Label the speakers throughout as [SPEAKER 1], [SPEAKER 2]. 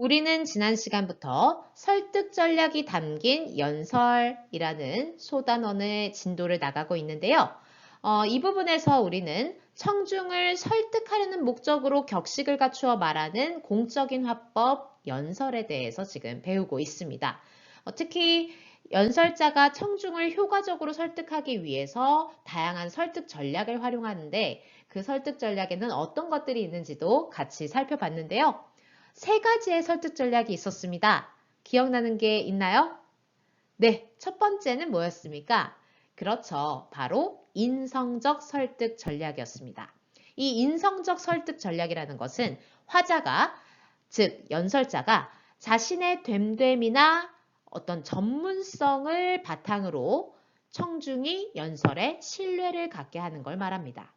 [SPEAKER 1] 우리는 지난 시간부터 설득 전략이 담긴 연설이라는 소단원의 진도를 나가고 있는데요. 이 부분에서 우리는 청중을 설득하려는 목적으로 격식을 갖추어 말하는 공적인 화법, 연설에 대해서 지금 배우고 있습니다. 특히 연설자가 청중을 효과적으로 설득하기 위해서 다양한 설득 전략을 활용하는데 그 설득 전략에는 어떤 것들이 있는지도 같이 살펴봤는데요. 세 가지의 설득 전략이 있었습니다. 기억나는 게 있나요? 네, 첫 번째는 뭐였습니까? 그렇죠. 바로 인성적 설득 전략이었습니다. 이 인성적 설득 전략이라는 것은 화자가, 즉 연설자가 자신의 됨됨이나 어떤 전문성을 바탕으로 청중이 연설에 신뢰를 갖게 하는 걸 말합니다.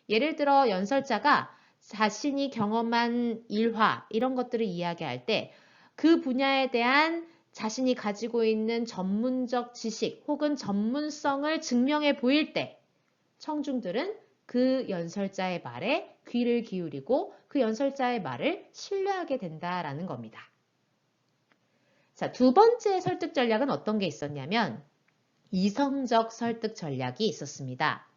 [SPEAKER 1] 예를 들어 연설자가 자신이 경험한 일화 이런 것들을 이야기할 때 그 분야에 대한 자신이 가지고 있는 전문적 지식 혹은 전문성을 증명해 보일 때 청중들은 그 연설자의 말에 귀를 기울이고 그 연설자의 말을 신뢰하게 된다라는 겁니다. 자, 두 번째 설득 전략은 어떤 게 있었냐면 이성적 설득 전략이 있었습니다.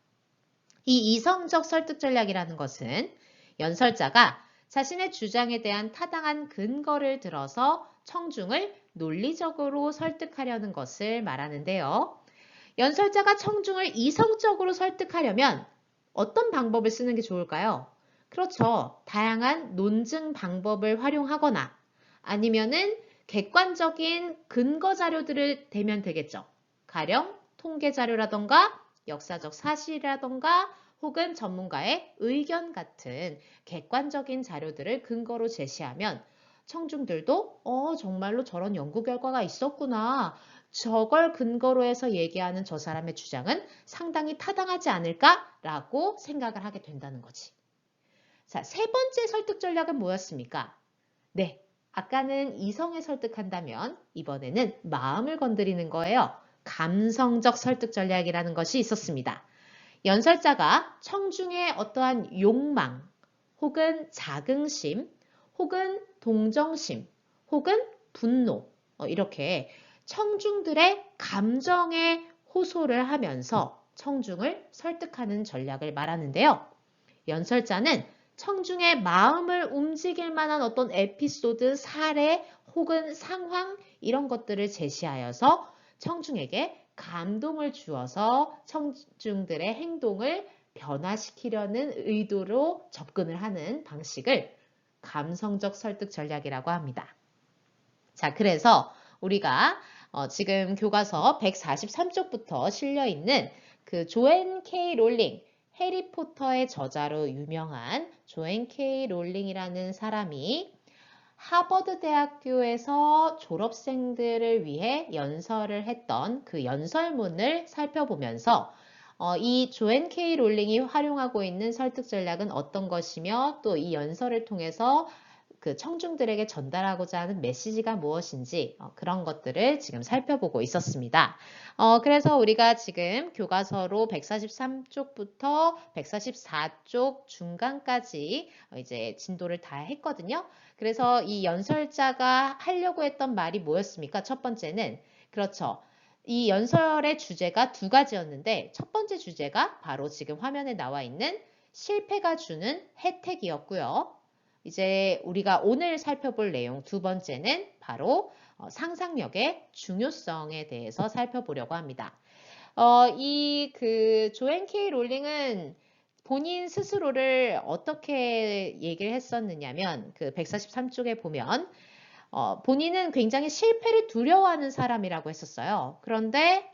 [SPEAKER 1] 이 이성적 설득 전략이라는 것은 연설자가 자신의 주장에 대한 타당한 근거를 들어서 청중을 논리적으로 설득하려는 것을 말하는데요. 연설자가 청중을 이성적으로 설득하려면 어떤 방법을 쓰는 게 좋을까요? 그렇죠. 다양한 논증 방법을 활용하거나 아니면은 객관적인 근거 자료들을 대면 되겠죠. 가령 통계 자료라던가 역사적 사실이라던가 혹은 전문가의 의견 같은 객관적인 자료들을 근거로 제시하면 청중들도 정말로 저런 연구 결과가 있었구나. 저걸 근거로 해서 얘기하는 저 사람의 주장은 상당히 타당하지 않을까라고 생각을 하게 된다는 거지. 자, 세 번째 설득 전략은 뭐였습니까? 네, 아까는 이성에 설득한다면 이번에는 마음을 건드리는 거예요. 감성적 설득 전략이라는 것이 있었습니다. 연설자가 청중의 어떠한 욕망, 혹은 자긍심, 혹은 동정심, 혹은 분노, 이렇게 청중들의 감정에 호소를 하면서 청중을 설득하는 전략을 말하는데요. 연설자는 청중의 마음을 움직일 만한 어떤 에피소드, 사례 혹은 상황 이런 것들을 제시하여서 청중에게 감동을 주어서 청중들의 행동을 변화시키려는 의도로 접근을 하는 방식을 감성적 설득 전략이라고 합니다. 자, 그래서 우리가 지금 교과서 143쪽부터 실려 있는 그 조앤 K 롤링, 해리포터의 저자로 유명한 조앤 K 롤링이라는 사람이 하버드 대학교에서 졸업생들을 위해 연설을 했던 그 연설문을 살펴보면서 이 조앤 K 롤링이 활용하고 있는 설득 전략은 어떤 것이며 또 이 연설을 통해서 그 청중들에게 전달하고자 하는 메시지가 무엇인지 그런 것들을 지금 살펴보고 있었습니다. 그래서 우리가 지금 교과서로 143쪽부터 144쪽 중간까지 이제 진도를 다 했거든요. 그래서 이 연설자가 하려고 했던 말이 뭐였습니까? 첫 번째는 그렇죠. 이 연설의 주제가 두 가지였는데 첫 번째 주제가 바로 지금 화면에 나와 있는 실패가 주는 혜택이었고요. 이제 우리가 오늘 살펴볼 내용 두 번째는 바로 상상력의 중요성에 대해서 살펴보려고 합니다. 이 그 조앤 K 롤링은 본인 스스로를 어떻게 얘기를 했었느냐면 그 143쪽에 보면 본인은 굉장히 실패를 두려워하는 사람이라고 했었어요. 그런데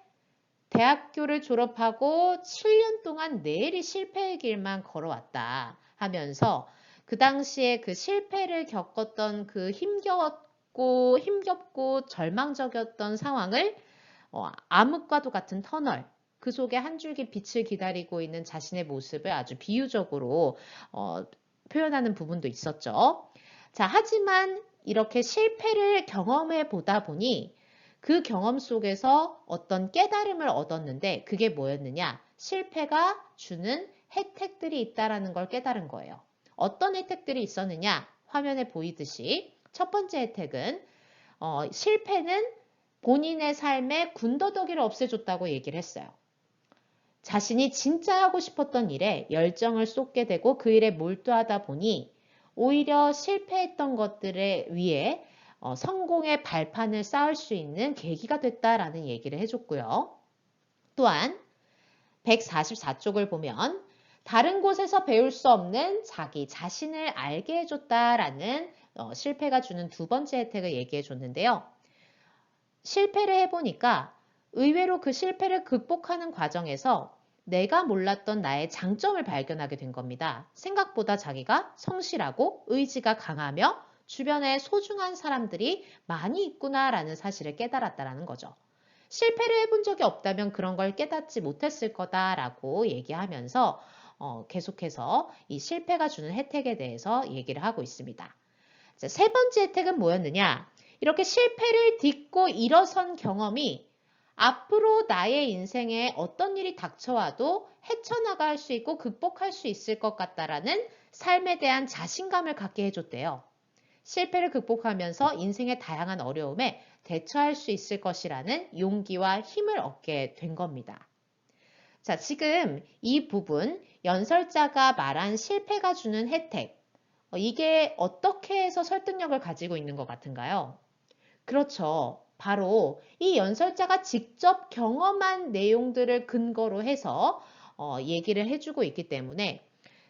[SPEAKER 1] 대학교를 졸업하고 7년 동안 매일이 실패의 길만 걸어왔다 하면서 그 당시에 그 실패를 겪었던 그 힘겹고 절망적이었던 상황을 암흑과도 같은 터널, 그 속에 한 줄기 빛을 기다리고 있는 자신의 모습을 아주 비유적으로 표현하는 부분도 있었죠. 자, 하지만 이렇게 실패를 경험해 보다 보니 그 경험 속에서 어떤 깨달음을 얻었는데 그게 뭐였느냐? 실패가 주는 혜택들이 있다라는 걸 깨달은 거예요. 어떤 혜택들이 있었느냐? 화면에 보이듯이 첫 번째 혜택은 실패는 본인의 삶에 군더더기를 없애줬다고 얘기를 했어요. 자신이 진짜 하고 싶었던 일에 열정을 쏟게 되고 그 일에 몰두하다 보니 오히려 실패했던 것들에 위해 성공의 발판을 쌓을 수 있는 계기가 됐다라는 얘기를 해줬고요. 또한 144쪽을 보면 다른 곳에서 배울 수 없는 자기 자신을 알게 해줬다라는 실패가 주는 두 번째 혜택을 얘기해 줬는데요. 실패를 해보니까 의외로 그 실패를 극복하는 과정에서 내가 몰랐던 나의 장점을 발견하게 된 겁니다. 생각보다 자기가 성실하고 의지가 강하며 주변에 소중한 사람들이 많이 있구나라는 사실을 깨달았다는 거죠. 실패를 해본 적이 없다면 그런 걸 깨닫지 못했을 거다라고 얘기하면서 계속해서 이 실패가 주는 혜택에 대해서 얘기를 하고 있습니다. 자, 세 번째 혜택은 뭐였느냐? 이렇게 실패를 딛고 일어선 경험이 앞으로 나의 인생에 어떤 일이 닥쳐와도 헤쳐나갈 수 있고 극복할 수 있을 것 같다라는 삶에 대한 자신감을 갖게 해줬대요. 실패를 극복하면서 인생의 다양한 어려움에 대처할 수 있을 것이라는 용기와 힘을 얻게 된 겁니다. 자, 지금 이 부분 연설자가 말한 실패가 주는 혜택, 이게 어떻게 해서 설득력을 가지고 있는 것 같은가요? 그렇죠. 바로 이 연설자가 직접 경험한 내용들을 근거로 해서 얘기를 해주고 있기 때문에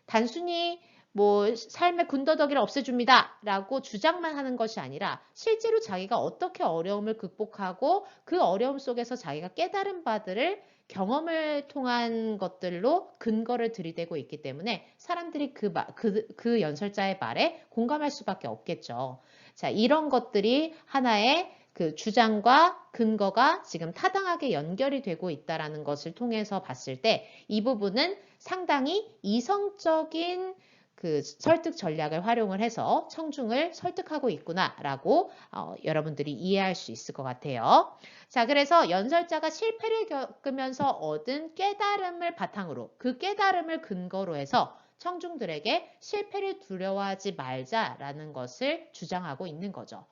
[SPEAKER 1] 단순히 뭐 삶의 군더더기를 없애줍니다 라고 주장만 하는 것이 아니라 실제로 자기가 어떻게 어려움을 극복하고 그 어려움 속에서 자기가 깨달은 바들을 경험을 통한 것들로 근거를 들이대고 있기 때문에 사람들이 그 연설자의 말에 공감할 수밖에 없겠죠. 자, 이런 것들이 하나의 그 주장과 근거가 지금 타당하게 연결이 되고 있다는 것을 통해서 봤을 때 이 부분은 상당히 이성적인 그 설득 전략을 활용을 해서 청중을 설득하고 있구나라고 여러분들이 이해할 수 있을 것 같아요. 자, 그래서 연설자가 실패를 겪으면서 얻은 깨달음을 바탕으로 그 깨달음을 근거로 해서 청중들에게 실패를 두려워하지 말자라는 것을 주장하고 있는 거죠.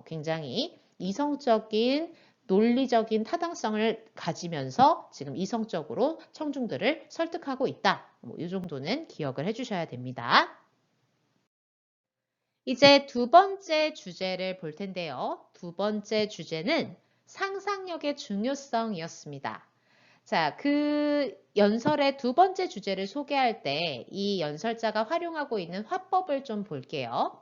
[SPEAKER 1] 굉장히 이성적인 논리적인 타당성을 가지면서 지금 이성적으로 청중들을 설득하고 있다. 이 정도는 기억을 해주셔야 됩니다. 이제 두 번째 주제를 볼 텐데요. 두 번째 주제는 상상력의 중요성이었습니다. 자, 그 연설의 두 번째 주제를 소개할 때 이 연설자가 활용하고 있는 화법을 좀 볼게요.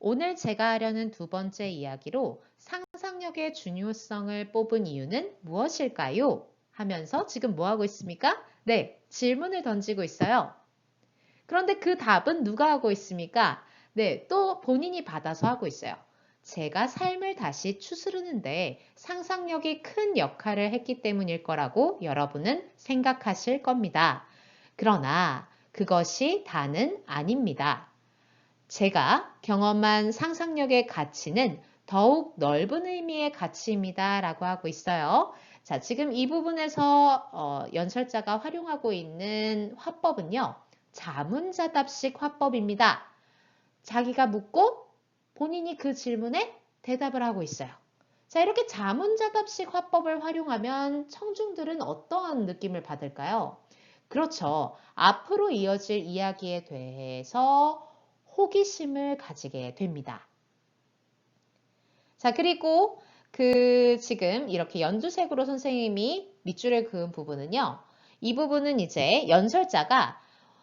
[SPEAKER 1] 오늘 제가 하려는 두 번째 이야기로 상상력의 중요성을 뽑은 이유는 무엇일까요? 하면서 지금 뭐 하고 있습니까? 네, 질문을 던지고 있어요. 그런데 그 답은 누가 하고 있습니까? 네, 또 본인이 받아서 하고 있어요. 제가 삶을 다시 추스르는데 상상력이 큰 역할을 했기 때문일 거라고 여러분은 생각하실 겁니다. 그러나 그것이 다는 아닙니다. 제가 경험한 상상력의 가치는 더욱 넓은 의미의 가치입니다. 라고 하고 있어요. 자, 지금 이 부분에서 연설자가 활용하고 있는 화법은요. 자문자답식 화법입니다. 자기가 묻고 본인이 그 질문에 대답을 하고 있어요. 자, 이렇게 자문자답식 화법을 활용하면 청중들은 어떠한 느낌을 받을까요? 그렇죠. 앞으로 이어질 이야기에 대해서 호기심을 가지게 됩니다. 자, 그리고 지금 이렇게 연두색으로 선생님이 밑줄을 그은 부분은요. 이 부분은 이제 연설자가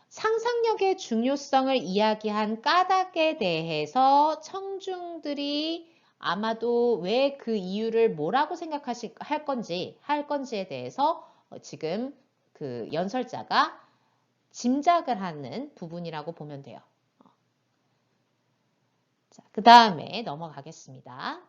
[SPEAKER 1] 상상력의 중요성을 이야기한 까닭에 대해서 청중들이 아마도 왜 그 이유를 뭐라고 할 건지에 대해서 지금 그 연설자가 짐작을 하는 부분이라고 보면 돼요. 자, 그 다음에 넘어가겠습니다.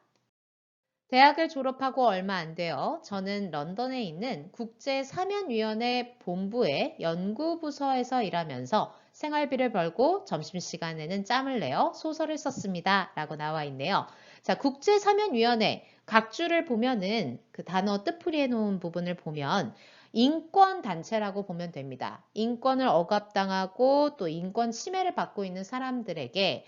[SPEAKER 1] 대학을 졸업하고 얼마 안 돼요. 저는 런던에 있는 국제사면위원회 본부의 연구부서에서 일하면서 생활비를 벌고 점심시간에는 짬을 내어 소설을 썼습니다. 라고 나와 있네요. 자, 국제사면위원회 각주를 보면은 그 단어 뜻풀이해 놓은 부분을 보면 인권단체라고 보면 됩니다. 인권을 억압당하고 또 인권 침해를 받고 있는 사람들에게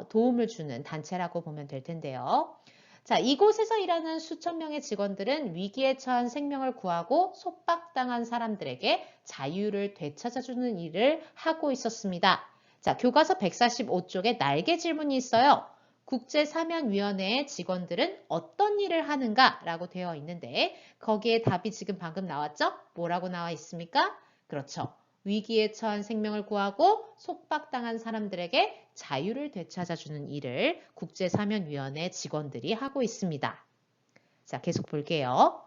[SPEAKER 1] 도움을 주는 단체라고 보면 될 텐데요. 자, 이곳에서 일하는 수천 명의 직원들은 위기에 처한 생명을 구하고 속박당한 사람들에게 자유를 되찾아주는 일을 하고 있었습니다. 자, 교과서 145쪽에 날개 질문이 있어요. 국제사면위원회의 직원들은 어떤 일을 하는가? 라고 되어 있는데 거기에 답이 지금 방금 나왔죠? 뭐라고 나와 있습니까? 그렇죠. 위기에 처한 생명을 구하고 속박당한 사람들에게 자유를 되찾아주는 일을 국제사면위원회 직원들이 하고 있습니다. 자, 계속 볼게요.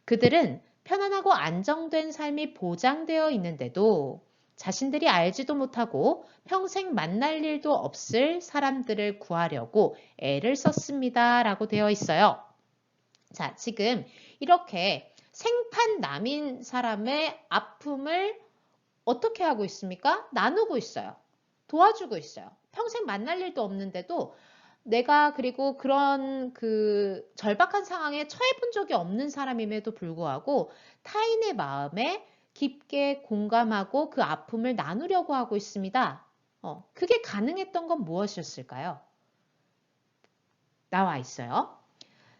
[SPEAKER 1] 그들은 편안하고 안정된 삶이 보장되어 있는데도 자신들이 알지도 못하고 평생 만날 일도 없을 사람들을 구하려고 애를 썼습니다. 라고 되어 있어요. 자, 지금 이렇게 생판남인 사람의 아픔을 어떻게 하고 있습니까? 나누고 있어요. 도와주고 있어요. 평생 만날 일도 없는데도 내가 그리고 그런 그 절박한 상황에 처해 본 적이 없는 사람임에도 불구하고 타인의 마음에 깊게 공감하고 그 아픔을 나누려고 하고 있습니다. 그게 가능했던 건 무엇이었을까요? 나와 있어요.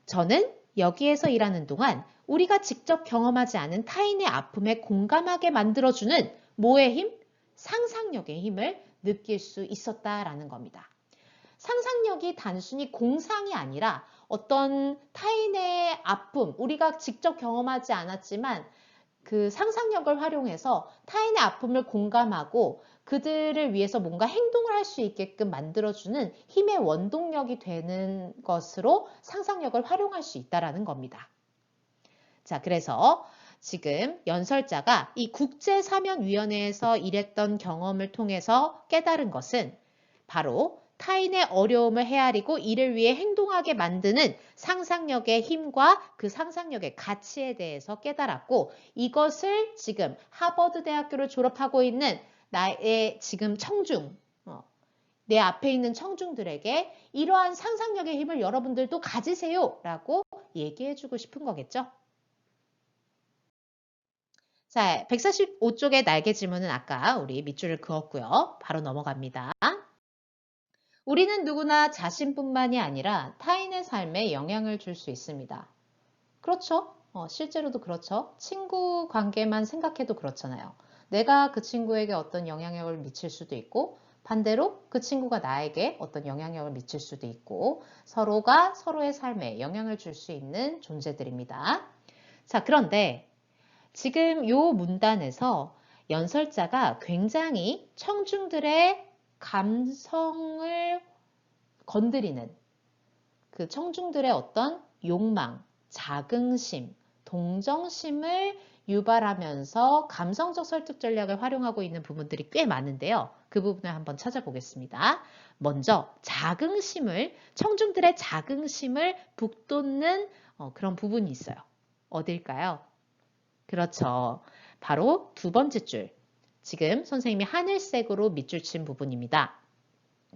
[SPEAKER 1] 저는 여기에서 일하는 동안 우리가 직접 경험하지 않은 타인의 아픔에 공감하게 만들어주는 뭐의 힘? 상상력의 힘을 느낄 수 있었다라는 겁니다. 상상력이 단순히 공상이 아니라 어떤 타인의 아픔, 우리가 직접 경험하지 않았지만 그 상상력을 활용해서 타인의 아픔을 공감하고 그들을 위해서 뭔가 행동을 할 수 있게끔 만들어주는 힘의 원동력이 되는 것으로 상상력을 활용할 수 있다는 겁니다. 자, 그래서 지금 연설자가 이 국제사면위원회에서 일했던 경험을 통해서 깨달은 것은 바로 타인의 어려움을 헤아리고 이를 위해 행동하게 만드는 상상력의 힘과 그 상상력의 가치에 대해서 깨달았고 이것을 지금 하버드 대학교를 졸업하고 있는 나의 지금 청중, 내 앞에 있는 청중들에게 이러한 상상력의 힘을 여러분들도 가지세요 라고 얘기해주고 싶은 거겠죠. 자, 145쪽의 날개 질문은 아까 우리 밑줄을 그었고요. 바로 넘어갑니다. 우리는 누구나 자신뿐만이 아니라 타인의 삶에 영향을 줄 수 있습니다. 그렇죠? 실제로도 그렇죠. 친구 관계만 생각해도 그렇잖아요. 내가 그 친구에게 어떤 영향력을 미칠 수도 있고 반대로 그 친구가 나에게 어떤 영향력을 미칠 수도 있고 서로가 서로의 삶에 영향을 줄 수 있는 존재들입니다. 자, 그런데 지금 요 문단에서 연설자가 굉장히 청중들의 감성을 건드리는 그 청중들의 어떤 욕망, 자긍심, 동정심을 유발하면서 감성적 설득 전략을 활용하고 있는 부분들이 꽤 많은데요. 그 부분을 한번 찾아보겠습니다. 먼저 청중들의 자긍심을 북돋는 그런 부분이 있어요. 어딜까요? 그렇죠. 바로 두 번째 줄. 지금 선생님이 하늘색으로 밑줄 친 부분입니다.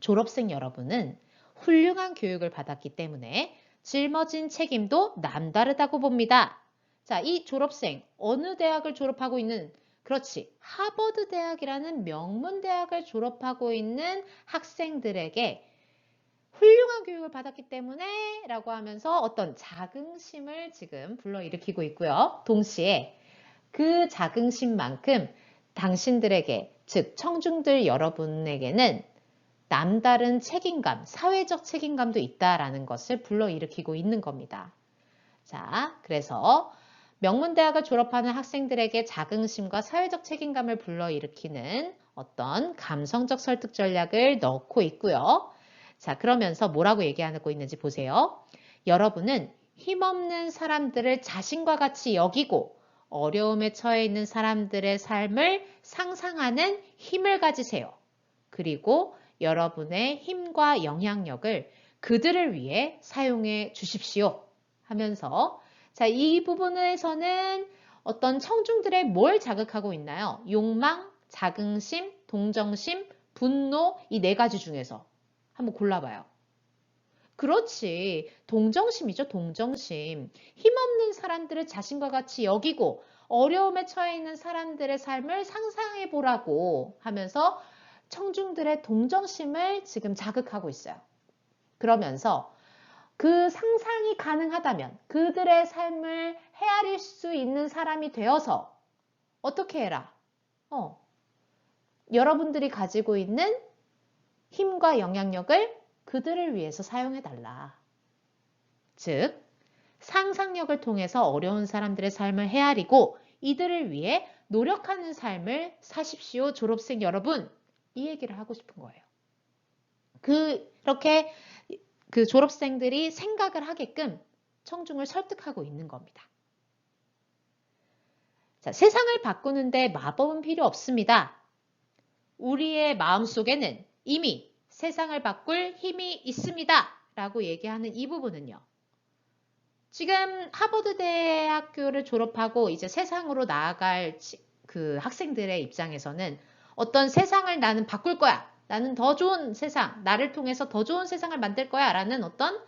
[SPEAKER 1] 졸업생 여러분은 훌륭한 교육을 받았기 때문에 짊어진 책임도 남다르다고 봅니다. 자, 이 졸업생 어느 대학을 졸업하고 있는 그렇지 하버드 대학이라는 명문 대학을 졸업하고 있는 학생들에게 훌륭한 교육을 받았기 때문에 라고 하면서 어떤 자긍심을 지금 불러일으키고 있고요. 동시에 그 자긍심만큼 당신들에게, 즉 청중들 여러분에게는 남다른 책임감, 사회적 책임감도 있다라는 것을 불러일으키고 있는 겁니다. 자, 그래서 명문대학을 졸업하는 학생들에게 자긍심과 사회적 책임감을 불러일으키는 어떤 감성적 설득 전략을 넣고 있고요. 자, 그러면서 뭐라고 얘기하고 있는지 보세요. 여러분은 힘없는 사람들을 자신과 같이 여기고 어려움에 처해 있는 사람들의 삶을 상상하는 힘을 가지세요. 그리고 여러분의 힘과 영향력을 그들을 위해 사용해 주십시오 하면서 자, 이 부분에서는 어떤 청중들의 뭘 자극하고 있나요? 욕망, 자긍심, 동정심, 분노 이 네 가지 중에서 한번 골라봐요. 그렇지. 동정심이죠. 동정심. 힘없는 사람들을 자신과 같이 여기고 어려움에 처해 있는 사람들의 삶을 상상해 보라고 하면서 청중들의 동정심을 지금 자극하고 있어요. 그러면서 그 상상이 가능하다면 그들의 삶을 헤아릴 수 있는 사람이 되어서 어떻게 해라? 여러분들이 가지고 있는 힘과 영향력을 그들을 위해서 사용해달라. 즉, 상상력을 통해서 어려운 사람들의 삶을 헤아리고 이들을 위해 노력하는 삶을 사십시오, 졸업생 여러분. 이 얘기를 하고 싶은 거예요. 그렇게 그 졸업생들이 생각을 하게끔 청중을 설득하고 있는 겁니다. 자, 세상을 바꾸는데 마법은 필요 없습니다. 우리의 마음속에는 이미 세상을 바꿀 힘이 있습니다. 라고 얘기하는 이 부분은요. 지금 하버드 대학교를 졸업하고 이제 세상으로 나아갈 그 학생들의 입장에서는 어떤 세상을 나는 바꿀 거야. 나는 더 좋은 세상, 나를 통해서 더 좋은 세상을 만들 거야. 라는 어떤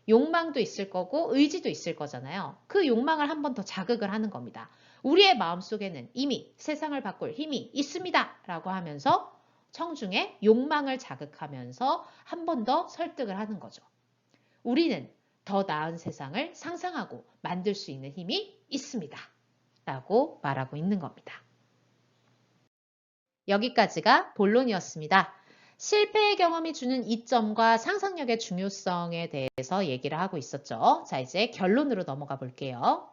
[SPEAKER 1] 욕망도 있을 거고 의지도 있을 거잖아요. 그 욕망을 한 번 더 자극을 하는 겁니다. 우리의 마음속에는 이미 세상을 바꿀 힘이 있습니다. 라고 하면서 청중의 욕망을 자극하면서 한 번 더 설득을 하는 거죠. 우리는 더 나은 세상을 상상하고 만들 수 있는 힘이 있습니다. 라고 말하고 있는 겁니다. 여기까지가 본론이었습니다. 실패의 경험이 주는 이점과 상상력의 중요성에 대해서 얘기를 하고 있었죠. 자, 이제 결론으로 넘어가 볼게요.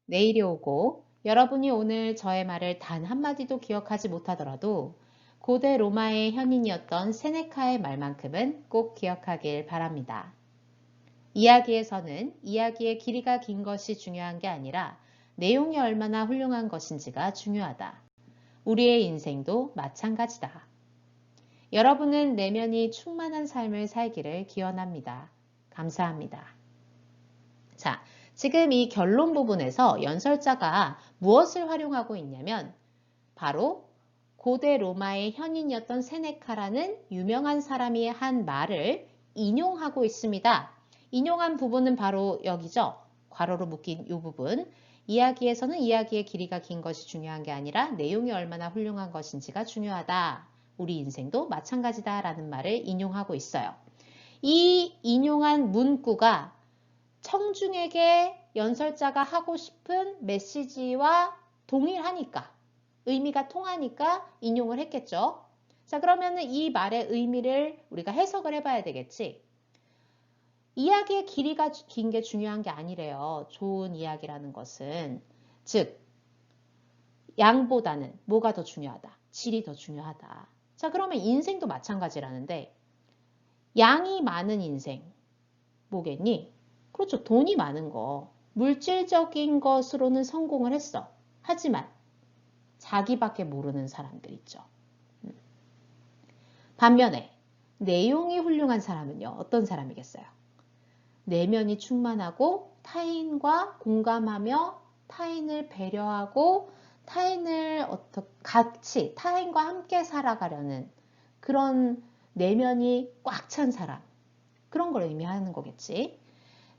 [SPEAKER 1] 내일이 오고 여러분이 오늘 저의 말을 단 한마디도 기억하지 못하더라도 고대 로마의 현인이었던 세네카의 말만큼은 꼭 기억하길 바랍니다. 이야기에서는 이야기의 길이가 긴 것이 중요한 게 아니라 내용이 얼마나 훌륭한 것인지가 중요하다. 우리의 인생도 마찬가지다. 여러분은 내면이 충만한 삶을 살기를 기원합니다. 감사합니다. 자, 지금 이 결론 부분에서 연설자가 무엇을 활용하고 있냐면 바로 고대 로마의 현인이었던 세네카라는 유명한 사람이 한 말을 인용하고 있습니다. 인용한 부분은 바로 여기죠. 괄호로 묶인 이 부분. 이야기에서는 이야기의 길이가 긴 것이 중요한 게 아니라 내용이 얼마나 훌륭한 것인지가 중요하다. 우리 인생도 마찬가지다 라는 말을 인용하고 있어요. 이 인용한 문구가 청중에게 연설자가 하고 싶은 메시지와 동일하니까, 의미가 통하니까 인용을 했겠죠. 자, 그러면 이 말의 의미를 우리가 해석을 해봐야 되겠지. 이야기의 길이가 긴 게 중요한 게 아니래요. 좋은 이야기라는 것은. 즉, 양보다는 뭐가 더 중요하다? 질이 더 중요하다. 자, 그러면 인생도 마찬가지라는데 양이 많은 인생 뭐겠니? 그렇죠. 돈이 많은 거. 물질적인 것으로는 성공을 했어. 하지만 자기밖에 모르는 사람들 있죠. 반면에 내용이 훌륭한 사람은요. 어떤 사람이겠어요? 내면이 충만하고 타인과 공감하며 타인을 배려하고 타인을 같이 타인과 함께 살아가려는 그런 내면이 꽉 찬 사람. 그런 걸 의미하는 거겠지.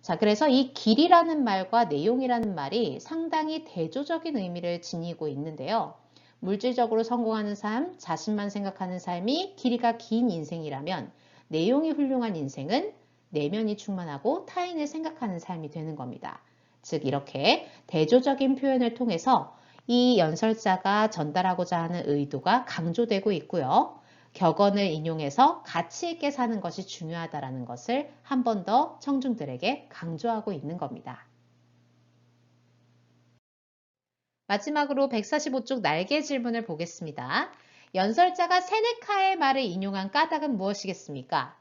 [SPEAKER 1] 자, 그래서 이 길이라는 말과 내용이라는 말이 상당히 대조적인 의미를 지니고 있는데요. 물질적으로 성공하는 삶, 자신만 생각하는 삶이 길이가 긴 인생이라면 내용이 훌륭한 인생은 내면이 충만하고 타인을 생각하는 삶이 되는 겁니다. 즉 이렇게 대조적인 표현을 통해서 이 연설자가 전달하고자 하는 의도가 강조되고 있고요. 격언을 인용해서 가치 있게 사는 것이 중요하다는 것을 한 번 더 청중들에게 강조하고 있는 겁니다. 마지막으로 145쪽 날개 질문을 보겠습니다. 연설자가 세네카의 말을 인용한 까닭은 무엇이겠습니까?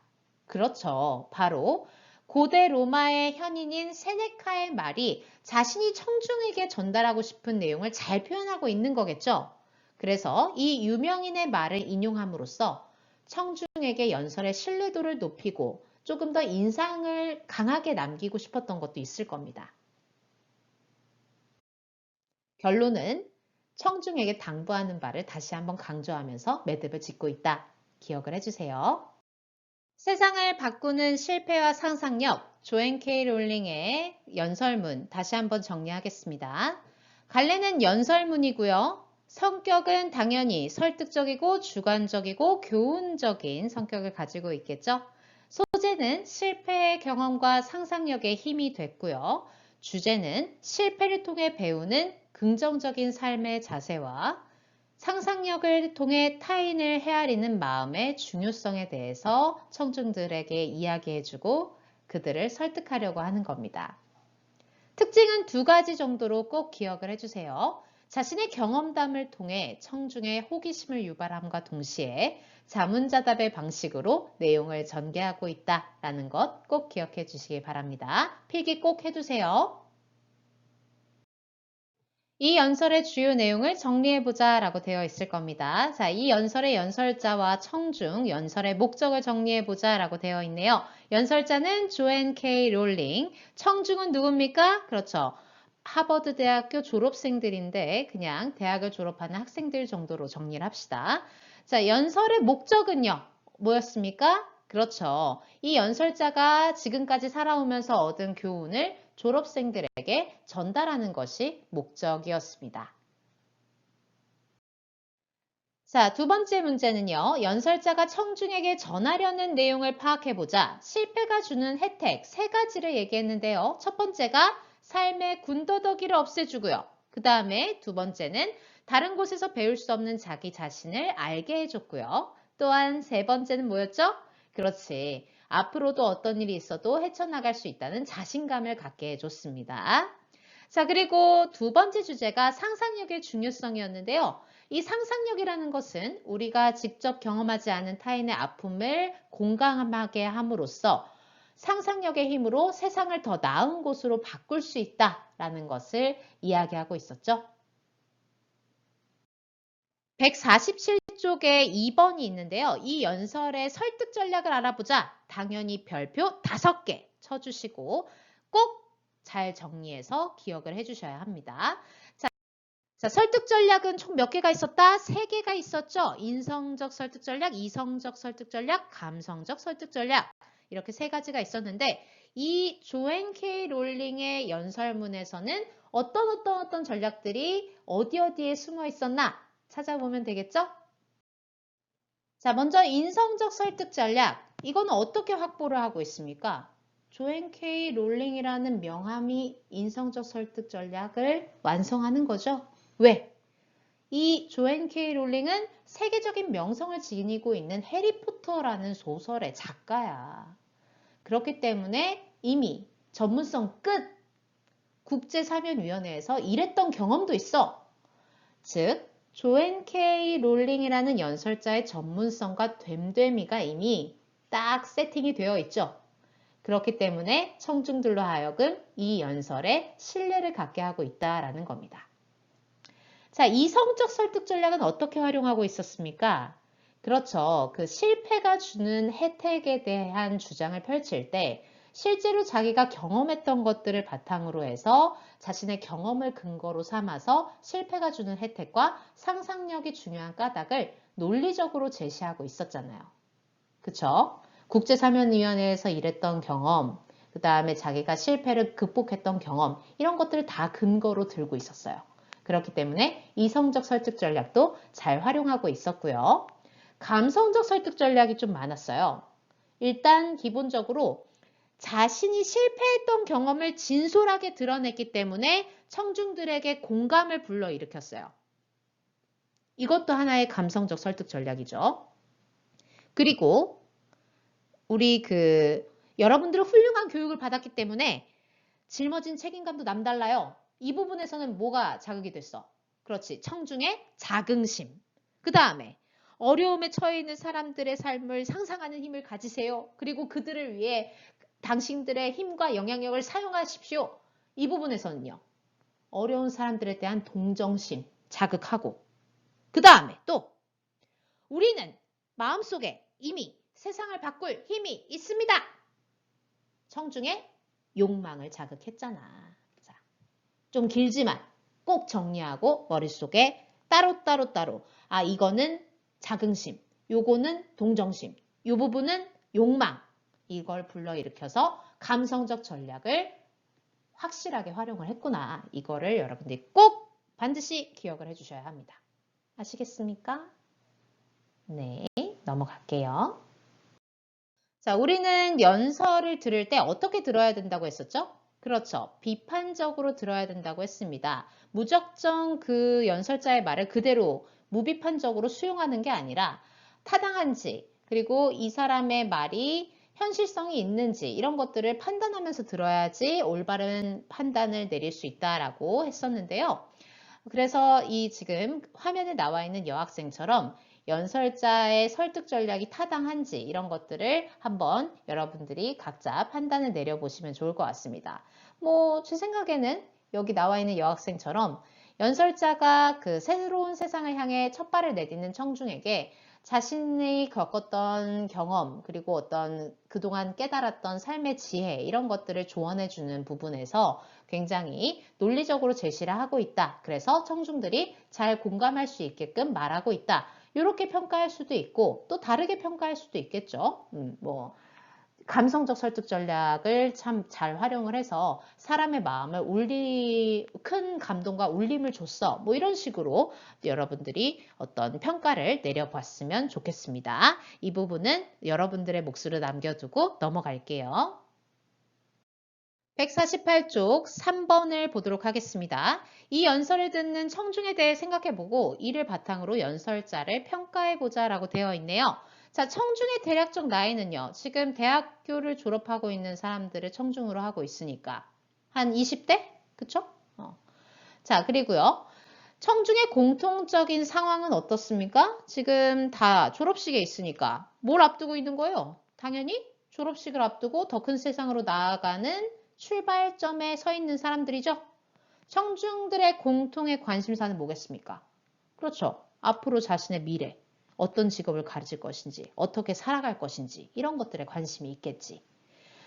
[SPEAKER 1] 그렇죠. 바로 고대 로마의 현인인 세네카의 말이 자신이 청중에게 전달하고 싶은 내용을 잘 표현하고 있는 거겠죠. 그래서 이 유명인의 말을 인용함으로써 청중에게 연설의 신뢰도를 높이고 조금 더 인상을 강하게 남기고 싶었던 것도 있을 겁니다. 결론은 청중에게 당부하는 바를 다시 한번 강조하면서 매듭을 짓고 있다. 기억을 해주세요. 세상을 바꾸는 실패와 상상력, 조앤 K 롤링의 연설문 다시 한번 정리하겠습니다. 갈래는 연설문이고요. 성격은 당연히 설득적이고 주관적이고 교훈적인 성격을 가지고 있겠죠. 소재는 실패의 경험과 상상력의 힘이 됐고요. 주제는 실패를 통해 배우는 긍정적인 삶의 자세와 상상력을 통해 타인을 헤아리는 마음의 중요성에 대해서 청중들에게 이야기해주고 그들을 설득하려고 하는 겁니다. 특징은 두 가지 정도로 꼭 기억을 해주세요. 자신의 경험담을 통해 청중의 호기심을 유발함과 동시에 자문자답의 방식으로 내용을 전개하고 있다는 것 꼭 기억해 주시기 바랍니다. 필기 꼭 해두세요. 이 연설의 주요 내용을 정리해보자 라고 되어 있을 겁니다. 자, 이 연설의 연설자와 청중, 연설의 목적을 정리해보자 라고 되어 있네요. 연설자는 조앤 K. 롤링, 청중은 누굽니까? 그렇죠. 하버드 대학교 졸업생들인데 그냥 대학을 졸업하는 학생들 정도로 정리를 합시다. 자, 연설의 목적은요. 뭐였습니까? 그렇죠. 이 연설자가 지금까지 살아오면서 얻은 교훈을 졸업생들에게 전달하는 것이 목적이었습니다. 자, 두 번째 문제는요. 연설자가 청중에게 전하려는 내용을 파악해보자. 실패가 주는 혜택 세 가지를 얘기했는데요. 첫 번째가 삶의 군더더기를 없애주고요. 그 다음에 두 번째는 다른 곳에서 배울 수 없는 자기 자신을 알게 해줬고요. 또한 세 번째는 뭐였죠? 그렇지. 앞으로도 어떤 일이 있어도 헤쳐나갈 수 있다는 자신감을 갖게 해줬습니다. 자, 그리고 두 번째 주제가 상상력의 중요성이었는데요. 이 상상력이라는 것은 우리가 직접 경험하지 않은 타인의 아픔을 공감하게 함으로써 상상력의 힘으로 세상을 더 나은 곳으로 바꿀 수 있다라는 것을 이야기하고 있었죠. 147쪽에 2번이 있는데요. 이 연설의 설득 전략을 알아보자. 당연히 별표 5개 쳐주시고 꼭 잘 정리해서 기억을 해주셔야 합니다. 자, 설득 전략은 총 몇 개가 있었다? 3개가 있었죠. 인성적 설득 전략, 이성적 설득 전략, 감성적 설득 전략. 이렇게 3가지가 있었는데 이 조앤 K 롤링의 연설문에서는 어떤 전략들이 어디에 숨어 있었나 찾아보면 되겠죠? 자, 먼저 인성적 설득 전략. 이거는 어떻게 확보를 하고 있습니까? 조앤 K 롤링이라는 명함이 인성적 설득 전략을 완성하는 거죠. 왜? 이 조앤 K 롤링은 세계적인 명성을 지니고 있는 해리포터라는 소설의 작가야. 그렇기 때문에 이미 전문성 끝 국제사면위원회에서 일했던 경험도 있어. 즉, 조앤 K 롤링이라는 연설자의 전문성과 됨됨이가 이미 딱 세팅이 되어 있죠. 그렇기 때문에 청중들로 하여금 이 연설에 신뢰를 갖게 하고 있다라는 겁니다. 자, 이성적 설득 전략은 어떻게 활용하고 있었습니까? 그렇죠. 그 실패가 주는 혜택에 대한 주장을 펼칠 때 실제로 자기가 경험했던 것들을 바탕으로 해서 자신의 경험을 근거로 삼아서 실패가 주는 혜택과 상상력이 중요한 까닭을 논리적으로 제시하고 있었잖아요. 그쵸? 국제사면위원회에서 일했던 경험, 그 다음에 자기가 실패를 극복했던 경험, 이런 것들을 다 근거로 들고 있었어요. 그렇기 때문에 이성적 설득 전략도 잘 활용하고 있었고요. 감성적 설득 전략이 좀 많았어요. 일단 기본적으로 자신이 실패했던 경험을 진솔하게 드러냈기 때문에 청중들에게 공감을 불러일으켰어요. 이것도 하나의 감성적 설득 전략이죠. 그리고 우리 여러분들은 훌륭한 교육을 받았기 때문에 짊어진 책임감도 남달라요. 이 부분에서는 뭐가 자극이 됐어? 그렇지. 청중의 자긍심. 그 다음에 어려움에 처해 있는 사람들의 삶을 상상하는 힘을 가지세요. 그리고 그들을 위해 당신들의 힘과 영향력을 사용하십시오. 이 부분에서는요. 어려운 사람들에 대한 동정심 자극하고 그 다음에 또 우리는 마음속에 이미 세상을 바꿀 힘이 있습니다. 청중의 욕망을 자극했잖아. 자, 좀 길지만 꼭 정리하고 머릿속에 따로 아, 이거는 자긍심, 요거는 동정심, 요 부분은 욕망. 이걸 불러일으켜서 감성적 전략을 확실하게 활용을 했구나. 이거를 여러분들이 꼭 반드시 기억을 해주셔야 합니다. 아시겠습니까? 네, 넘어갈게요. 자, 우리는 연설을 들을 때 어떻게 들어야 된다고 했었죠? 그렇죠. 비판적으로 들어야 된다고 했습니다. 무작정 그 연설자의 말을 그대로 무비판적으로 수용하는 게 아니라 타당한지, 그리고 이 사람의 말이 현실성이 있는지 이런 것들을 판단하면서 들어야지 올바른 판단을 내릴 수 있다라고 했었는데요. 그래서 이 지금 화면에 나와 있는 여학생처럼 연설자의 설득 전략이 타당한지 이런 것들을 한번 여러분들이 각자 판단을 내려보시면 좋을 것 같습니다. 뭐 제 생각에는 여기 나와 있는 여학생처럼 연설자가 그 새로운 세상을 향해 첫 발을 내딛는 청중에게 자신이 겪었던 경험 그리고 어떤 그동안 깨달았던 삶의 지혜 이런 것들을 조언해주는 부분에서 굉장히 논리적으로 제시를 하고 있다. 그래서 청중들이 잘 공감할 수 있게끔 말하고 있다. 이렇게 평가할 수도 있고 또 다르게 평가할 수도 있겠죠. 뭐 감성적 설득 전략을 참 잘 활용을 해서 사람의 마음을 큰 감동과 울림을 줬어. 뭐 이런 식으로 여러분들이 어떤 평가를 내려봤으면 좋겠습니다. 이 부분은 여러분들의 몫으로 남겨두고 넘어갈게요. 148쪽 3번을 보도록 하겠습니다. 이 연설을 듣는 청중에 대해 생각해보고 이를 바탕으로 연설자를 평가해보자 라고 되어 있네요. 자, 청중의 대략적 나이는요. 지금 대학교를 졸업하고 있는 사람들을 청중으로 하고 있으니까 한 20대? 그쵸? 자, 그리고요. 청중의 공통적인 상황은 어떻습니까? 지금 다 졸업식에 있으니까 뭘 앞두고 있는 거예요? 당연히 졸업식을 앞두고 더 큰 세상으로 나아가는 출발점에 서 있는 사람들이죠. 청중들의 공통의 관심사는 뭐겠습니까? 그렇죠. 앞으로 자신의 미래, 어떤 직업을 가질 것인지, 어떻게 살아갈 것인지 이런 것들에 관심이 있겠지.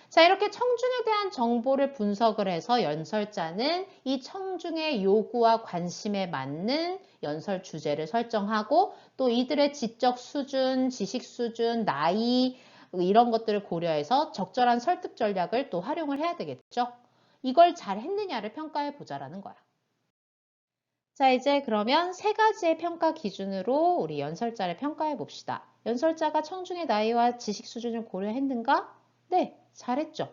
[SPEAKER 1] 자, 이렇게 청중에 대한 정보를 분석을 해서 연설자는 이 청중의 요구와 관심에 맞는 연설 주제를 설정하고 또 이들의 지적 수준, 지식 수준, 나이 이런 것들을 고려해서 적절한 설득 전략을 또 활용을 해야 되겠죠. 이걸 잘 했느냐를 평가해 보자라는 거야. 자, 이제 그러면 세 가지의 평가 기준으로 우리 연설자를 평가해 봅시다. 연설자가 청중의 나이와 지식 수준을 고려했는가? 네, 잘했죠.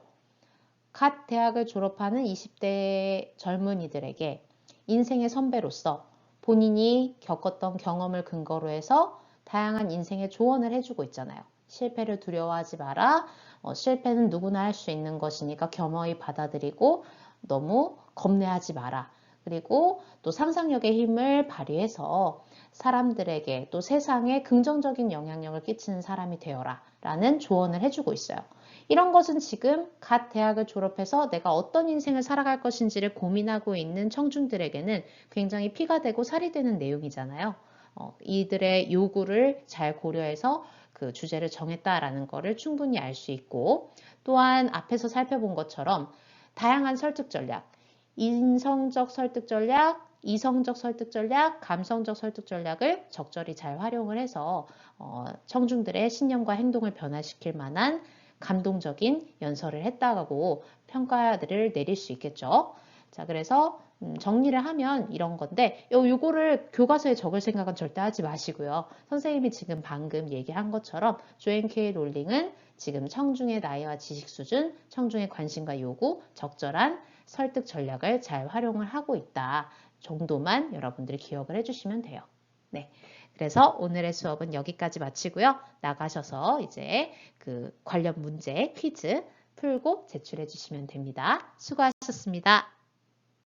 [SPEAKER 1] 갓 대학을 졸업하는 20대 젊은이들에게 인생의 선배로서 본인이 겪었던 경험을 근거로 해서 다양한 인생의 조언을 해주고 있잖아요. 실패를 두려워하지 마라. 실패는 누구나 할 수 있는 것이니까 겸허히 받아들이고 너무 겁내하지 마라. 그리고 또 상상력의 힘을 발휘해서 사람들에게 또 세상에 긍정적인 영향력을 끼치는 사람이 되어라 라는 조언을 해주고 있어요. 이런 것은 지금 갓 대학을 졸업해서 내가 어떤 인생을 살아갈 것인지를 고민하고 있는 청중들에게는 굉장히 피가 되고 살이 되는 내용이잖아요. 이들의 요구를 잘 고려해서 그 주제를 정했다라는 것을 충분히 알 수 있고 또한 앞에서 살펴본 것처럼 다양한 설득 전략, 인성적 설득 전략, 이성적 설득 전략, 감성적 설득 전략을 적절히 잘 활용을 해서 청중들의 신념과 행동을 변화시킬 만한 감동적인 연설을 했다고 평가를 내릴 수 있겠죠. 자, 그래서 정리를 하면 이런 건데 요거를 교과서에 적을 생각은 절대 하지 마시고요. 선생님이 지금 방금 얘기한 것처럼 조앤 K 롤링은 지금 청중의 나이와 지식 수준, 청중의 관심과 요구, 적절한 설득 전략을 잘 활용을 하고 있다 정도만 여러분들이 기억을 해주시면 돼요. 네. 그래서 오늘의 수업은 여기까지 마치고요. 나가셔서 이제 그 관련 문제 퀴즈 풀고 제출해 주시면 됩니다. 수고하셨습니다.